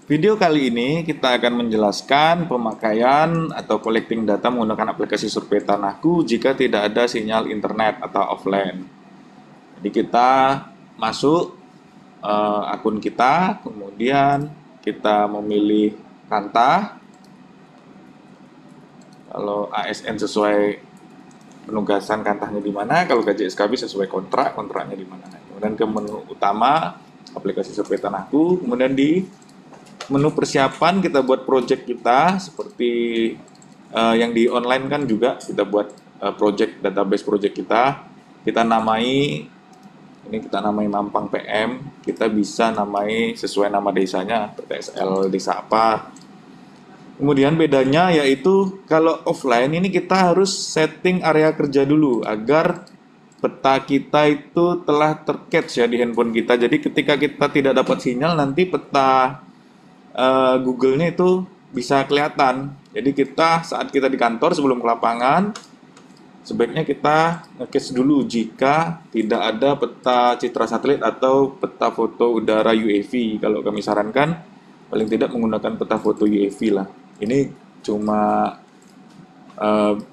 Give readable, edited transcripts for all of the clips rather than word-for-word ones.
Video kali ini kita akan menjelaskan pemakaian atau collecting data menggunakan aplikasi survei tanahku jika tidak ada sinyal internet atau offline. Jadi kita masuk akun kita, kemudian kita memilih kanta. Kalau ASN sesuai penugasan kantanya di mana, kalau KJSKB sesuai kontraknya di mana. Kemudian ke menu utama aplikasi survei tanahku, kemudian di menu persiapan kita buat project kita seperti yang di online kan juga kita buat project database project kita namai ini kita namai Mampang PM, kita bisa namai sesuai nama desanya, PTSL desa apa. Kemudian bedanya yaitu kalau offline ini kita harus setting area kerja dulu agar peta kita itu telah tercatch ya di handphone kita. Jadi ketika kita tidak dapat sinyal nanti peta Google-nya itu bisa kelihatan. Jadi kita saat kita di kantor sebelum ke lapangan sebaiknya kita nge-catch dulu jika tidak ada peta citra satelit atau peta foto udara UAV. Kalau kami sarankan paling tidak menggunakan peta foto UAV lah. Ini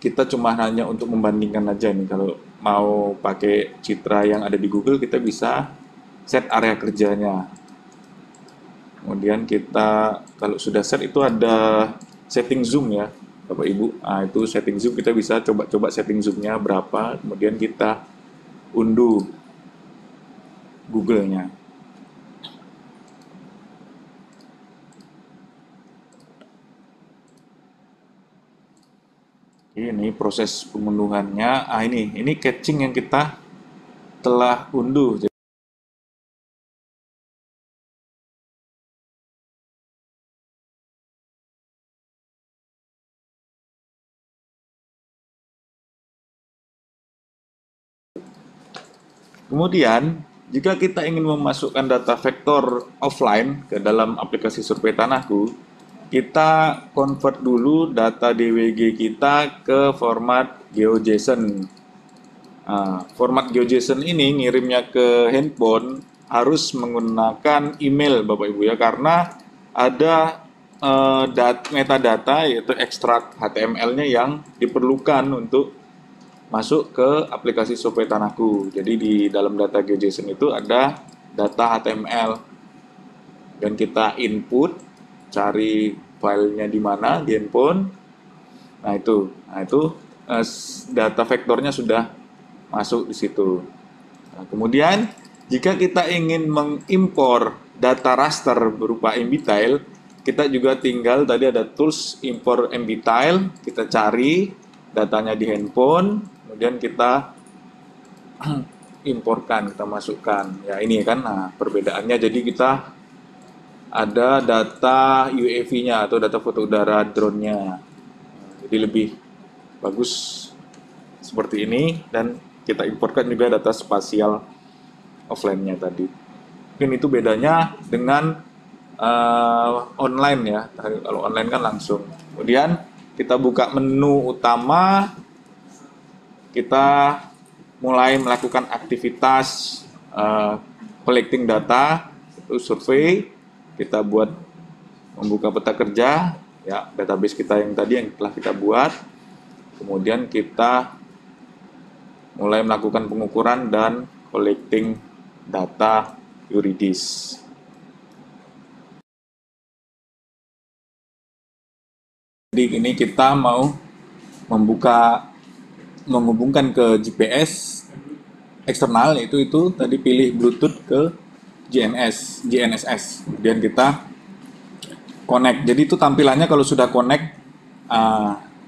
kita cuma hanya untuk membandingkan aja nih. Kalau mau pakai citra yang ada di Google kita bisa set area kerjanya. Kemudian kita kalau sudah set itu ada setting zoom ya Bapak Ibu. Nah, itu setting zoom kita bisa coba-coba setting zoomnya berapa. Kemudian kita unduh Google-nya. Ini proses pengunduhannya. Ini catching yang kita telah unduh. Kemudian, jika kita ingin memasukkan data vektor offline ke dalam aplikasi survei tanahku, kita convert dulu data DWG kita ke format GeoJSON. Format GeoJSON ini ngirimnya ke handphone harus menggunakan email Bapak Ibu ya, karena ada metadata yaitu ekstrak HTML-nya yang diperlukan untuk masuk ke aplikasi survei tanahku. Jadi di dalam data GeoJSON itu ada data HTML dan kita input, cari filenya di mana di handphone. Nah itu data vektornya sudah masuk di situ. Nah, kemudian jika kita ingin mengimpor data raster berupa MBTile, kita juga tinggal tadi ada tools import MBTile, kita cari datanya di handphone. Kemudian kita imporkan, kita masukkan. Ya ini kan, nah perbedaannya jadi kita ada data UAV-nya atau data foto udara drone-nya. Jadi lebih bagus seperti ini dan kita imporkan juga data spasial offline-nya tadi. Mungkin itu bedanya dengan online ya. Kalau online kan langsung. Kemudian kita buka menu utama. Kita mulai melakukan aktivitas collecting data, itu survei, kita buat membuka peta kerja, ya database kita yang tadi yang telah kita buat, kemudian kita mulai melakukan pengukuran dan collecting data yuridis. Jadi ini kita mau menghubungkan ke GPS eksternal, yaitu tadi pilih Bluetooth ke GNSS, kemudian kita connect. Jadi itu tampilannya kalau sudah connect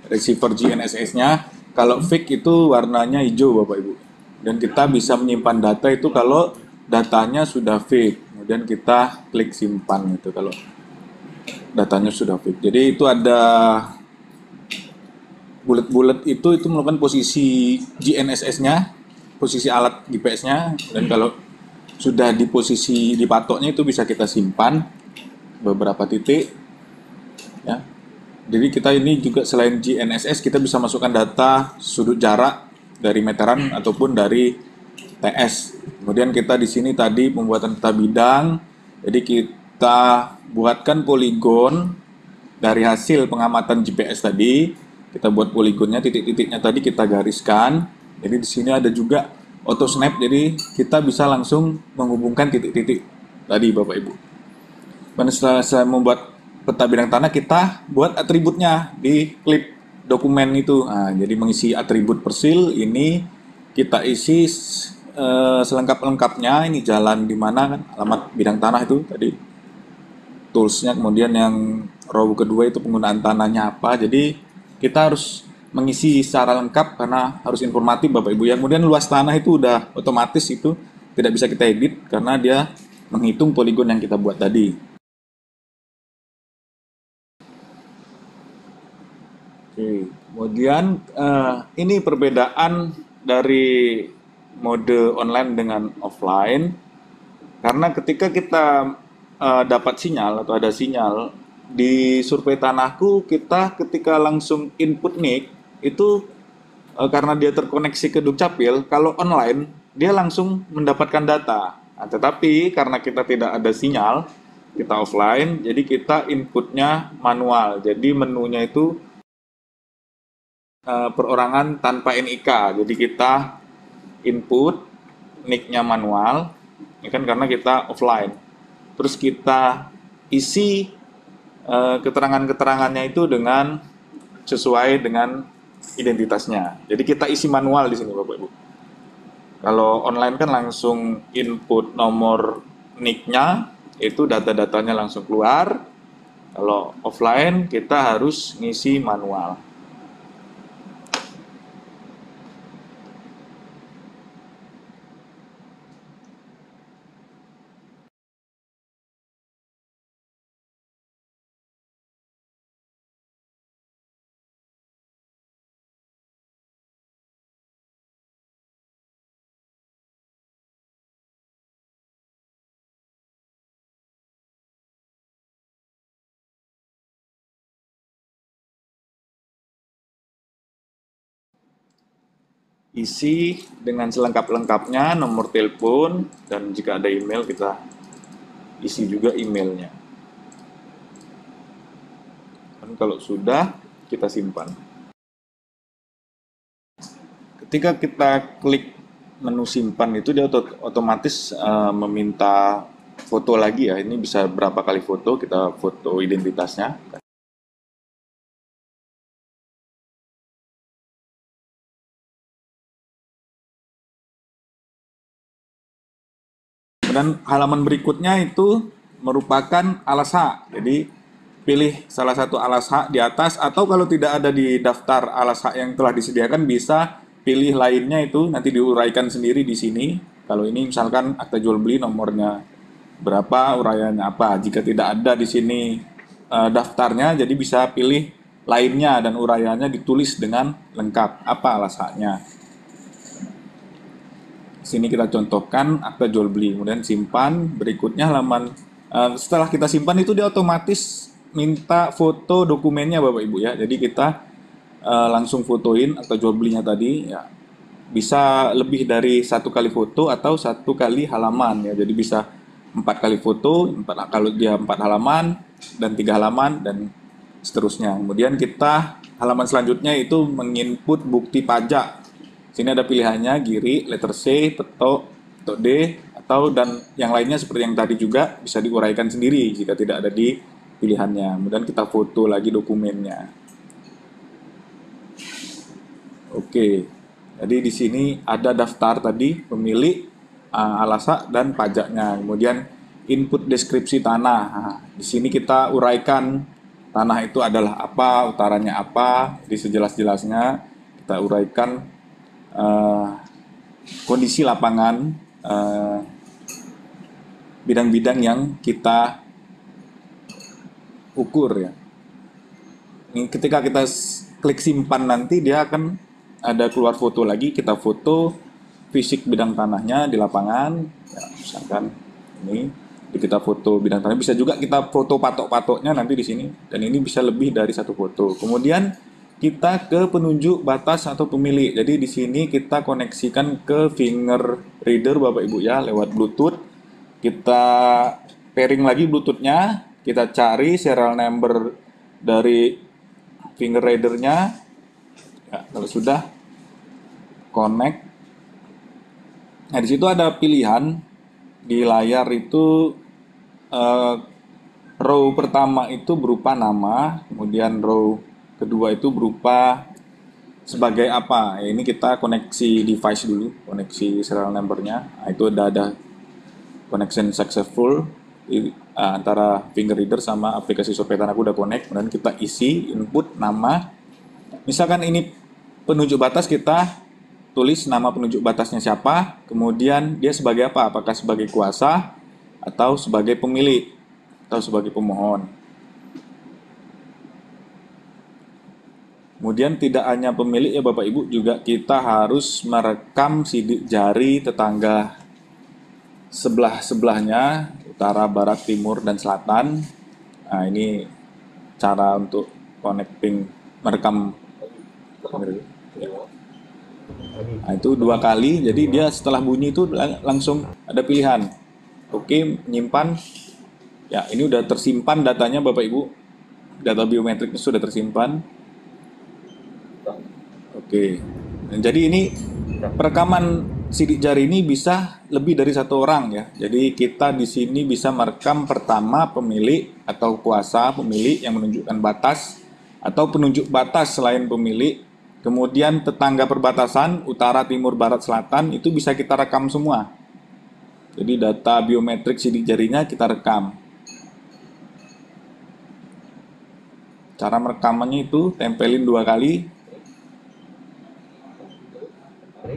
receiver GNSS-nya, kalau fake itu warnanya hijau Bapak Ibu. Dan kita bisa menyimpan data itu kalau datanya sudah fake, kemudian kita klik simpan itu kalau datanya sudah fake. Jadi itu ada bulat-bulat itu merupakan posisi GNSS-nya, posisi alat GPS-nya, dan kalau sudah di posisi di patoknya itu bisa kita simpan beberapa titik ya. Jadi kita ini juga selain GNSS kita bisa masukkan data sudut jarak dari meteran ataupun dari TS. Kemudian kita di sini tadi pembuatan peta bidang. Jadi kita buatkan poligon dari hasil pengamatan GPS tadi. Kita buat poligonnya, titik-titiknya tadi kita gariskan. Jadi di sini ada juga auto snap, jadi kita bisa langsung menghubungkan titik-titik tadi Bapak Ibu. Dan setelah saya membuat peta bidang tanah, kita buat atributnya di klip dokumen itu. Nah, jadi mengisi atribut persil ini kita isi selengkap-lengkapnya. Ini jalan di mana kan, alamat bidang tanah itu tadi, toolsnya, kemudian yang row kedua itu penggunaan tanahnya apa. Jadi kita harus mengisi secara lengkap karena harus informatif Bapak Ibu ya. Kemudian luas tanah itu udah otomatis, itu tidak bisa kita edit karena dia menghitung poligon yang kita buat tadi. Oke, kemudian ini perbedaan dari mode online dengan offline. Karena ketika kita dapat sinyal atau ada sinyal di survei tanahku, kita ketika langsung input NIK itu karena dia terkoneksi ke Dukcapil, kalau online dia langsung mendapatkan data. Nah, tetapi karena kita tidak ada sinyal, kita offline, jadi kita inputnya manual. Jadi menunya itu perorangan tanpa NIK. Jadi kita input NIK-nya manual, ini kan karena kita offline. Terus kita isi keterangan-keterangannya itu dengan sesuai dengan identitasnya. Jadi kita isi manual di sini Bapak Ibu. Kalau online kan langsung input nomor NIK-nya, itu data-datanya langsung keluar. Kalau offline kita harus ngisi manual. Isi dengan selengkap-lengkapnya, nomor telepon, dan jika ada email kita isi juga emailnya. Dan kalau sudah, kita simpan. Ketika kita klik menu simpan itu dia otomatis meminta foto lagi ya. Ini bisa berapa kali foto, kita foto identitasnya. Dan halaman berikutnya itu merupakan alas hak. Jadi pilih salah satu alas hak di atas, atau kalau tidak ada di daftar alas hak yang telah disediakan bisa pilih lainnya, itu nanti diuraikan sendiri di sini. Kalau ini misalkan akta jual beli nomornya berapa, uraiannya apa. Jika tidak ada di sini daftarnya, jadi bisa pilih lainnya dan uraiannya ditulis dengan lengkap apa alas haknya. Sini kita contohkan akta jual beli, kemudian simpan. Berikutnya halaman setelah kita simpan itu dia otomatis minta foto dokumennya Bapak Ibu ya. Jadi kita langsung fotoin akta jual belinya tadi ya. Bisa lebih dari satu kali foto atau satu kali halaman ya. Jadi bisa 4 kali foto, kalau dia 4 halaman dan 3 halaman dan seterusnya. Kemudian kita halaman selanjutnya itu menginput bukti pajak. Sini ada pilihannya giri, letter C, petok D, atau dan yang lainnya seperti yang tadi juga bisa diuraikan sendiri jika tidak ada di pilihannya. Kemudian kita foto lagi dokumennya. Oke, jadi di sini ada daftar tadi pemilik, alas hak dan pajaknya. Kemudian input deskripsi tanah. Nah, di sini kita uraikan tanah itu adalah apa, utarannya apa, jadi sejelas-jelasnya kita uraikan kondisi lapangan, bidang-bidang yang kita ukur ya. Ini ketika kita klik simpan nanti dia akan ada keluar foto lagi, kita foto fisik bidang tanahnya di lapangan, ya, misalkan ini kita foto bidang tanah, bisa juga kita foto patok-patoknya nanti di sini, dan ini bisa lebih dari satu foto. Kemudian kita ke penunjuk batas atau pemilik. Jadi di sini kita koneksikan ke finger reader Bapak Ibu ya lewat Bluetooth. Kita pairing lagi Bluetooth-nya, kita cari serial number dari finger reader-nya. Ya, kalau sudah connect. Nah, di situ ada pilihan di layar itu, row pertama itu berupa nama, kemudian row kedua itu berupa sebagai apa. Ya, ini kita koneksi device dulu, koneksi serial number-nya. Nah, itu ada connection successful antara finger reader sama aplikasi Sopetan aku udah connect. Kemudian kita isi input nama. Misalkan ini penunjuk batas, kita tulis nama penunjuk batasnya siapa, kemudian dia sebagai apa, apakah sebagai kuasa atau sebagai pemilik atau sebagai pemohon. Kemudian tidak hanya pemilik ya Bapak Ibu, juga kita harus merekam sidik jari tetangga sebelah-sebelahnya, utara, barat, timur, dan selatan. Nah, ini cara untuk connecting, merekam. Nah, itu 2 kali, jadi dia setelah bunyi itu langsung ada pilihan. Oke, menyimpan. Ya, ini udah tersimpan datanya Bapak Ibu. Data biometriknya sudah tersimpan. Oke. Dan jadi ini perekaman sidik jari ini bisa lebih dari 1 orang ya. Jadi kita di sini bisa merekam pertama pemilik atau kuasa pemilik yang menunjukkan batas, atau penunjuk batas selain pemilik. Kemudian tetangga perbatasan, utara, timur, barat, selatan, itu bisa kita rekam semua. Jadi data biometrik sidik jarinya kita rekam. Cara merekamannya itu tempelin 2 kali.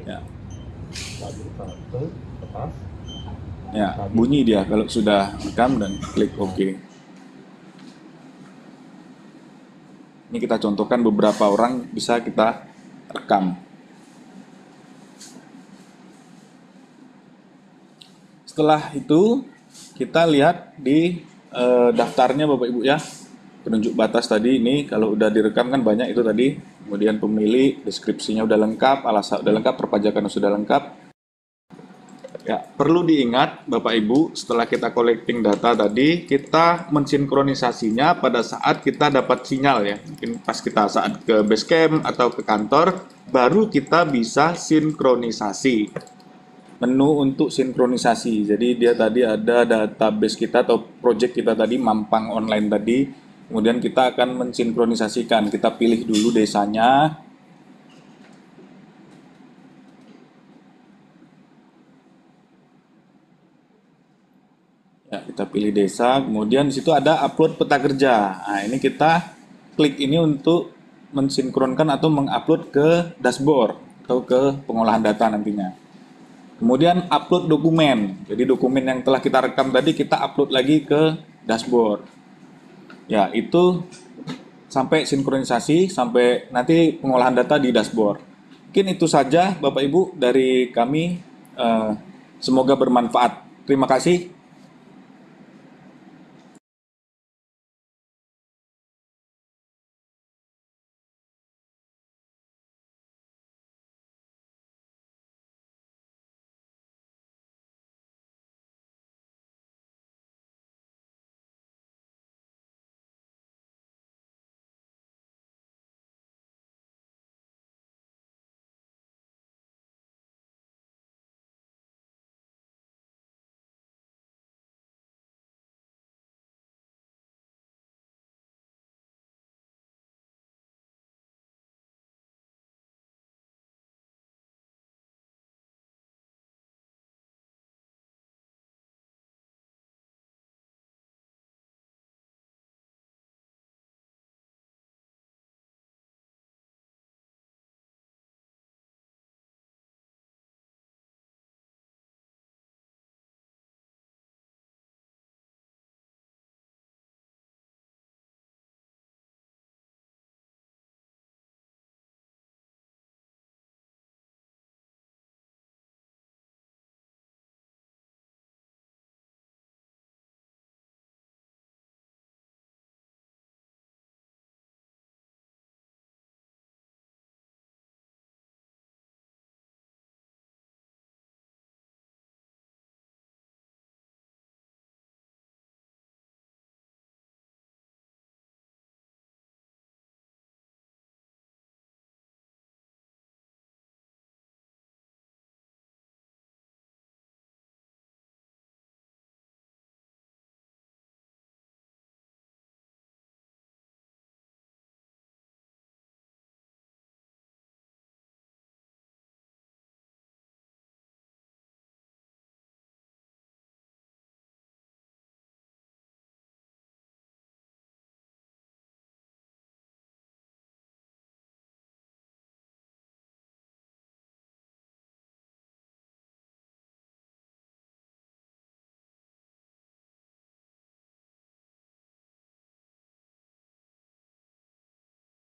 Ya. Ya, bunyi dia kalau sudah rekam dan klik OK. Ini kita contohkan beberapa orang bisa kita rekam. Setelah itu kita lihat di daftarnya Bapak Ibu ya. Penunjuk batas tadi ini kalau udah direkam kan banyak itu tadi. Kemudian pemilik, deskripsinya udah lengkap, alasan udah lengkap, perpajakan sudah lengkap. Ya, perlu diingat Bapak Ibu, setelah kita collecting data tadi, kita mensinkronisasinya pada saat kita dapat sinyal ya. Mungkin pas kita saat ke base camp atau ke kantor, baru kita bisa sinkronisasi. Menu untuk sinkronisasi. Jadi dia tadi ada database kita atau project kita tadi, Mampang Online tadi. Kemudian kita akan mensinkronisasikan. Kita pilih dulu desanya. Ya, kita pilih desa, kemudian di situ ada upload peta kerja. Nah, ini kita klik ini untuk mensinkronkan atau mengupload ke dashboard atau ke pengolahan data nantinya. Kemudian upload dokumen. Jadi dokumen yang telah kita rekam tadi kita upload lagi ke dashboard. Ya, itu sampai sinkronisasi, sampai nanti pengolahan data di dashboard. Mungkin itu saja Bapak Ibu dari kami. Semoga bermanfaat. Terima kasih.